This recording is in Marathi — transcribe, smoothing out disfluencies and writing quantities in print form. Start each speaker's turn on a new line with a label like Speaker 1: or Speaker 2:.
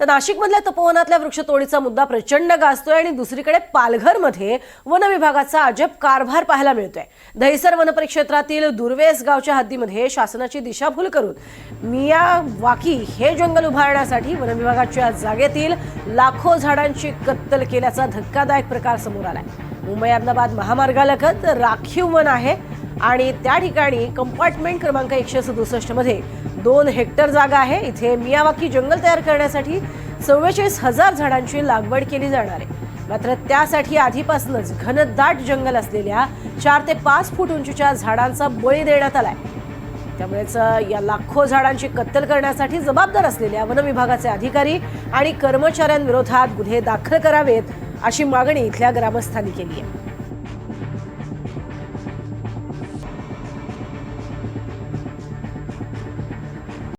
Speaker 1: तर नाशिकमधल्या तपोवनातल्या वृक्षतोडीचा मुद्दा प्रचंड गाजतोय आणि दुसरीकडे पालघरमध्ये वन विभागाचा अजब कारभार पाहायला मिळतोय। दहिसर वनपरिक्षेत्रातील दुर्वेस गावच्या हद्दीमध्ये शासनाची दिशाभूल करून मियावाकी हे जंगल उभारण्यासाठी वन विभागाच्या जागेतील लाखो झाडांची कत्तल केल्याचा धक्कादायक प्रकार समोर आलाय। मुंबई अहमदाबाद महामार्गालगत राखीव वन आहे आणि त्या ठिकाणी कंपार्टमेंट क्रमांक 167 मध्ये 2 हेक्टर जागा आहे। इथे मियावाकी जंगल तयार करण्यासाठी 44,000 झाडांची लागवड केली जाणार आहे। मात्र त्यासाठी आधीपासूनच घनदाट जंगल असलेल्या 4 ते 5 फूट उंचीच्या झाडांचा बळी देण्यात आलाय। त्यामुळेच या लाखो झाडांची कत्तल करण्यासाठी जबाबदार असलेल्या वन विभागाचे अधिकारी आणि कर्मचाऱ्यांविरोधात गुन्हे दाखल करावेत अशी मागणी इथल्या ग्रामस्थांनी केली आहे।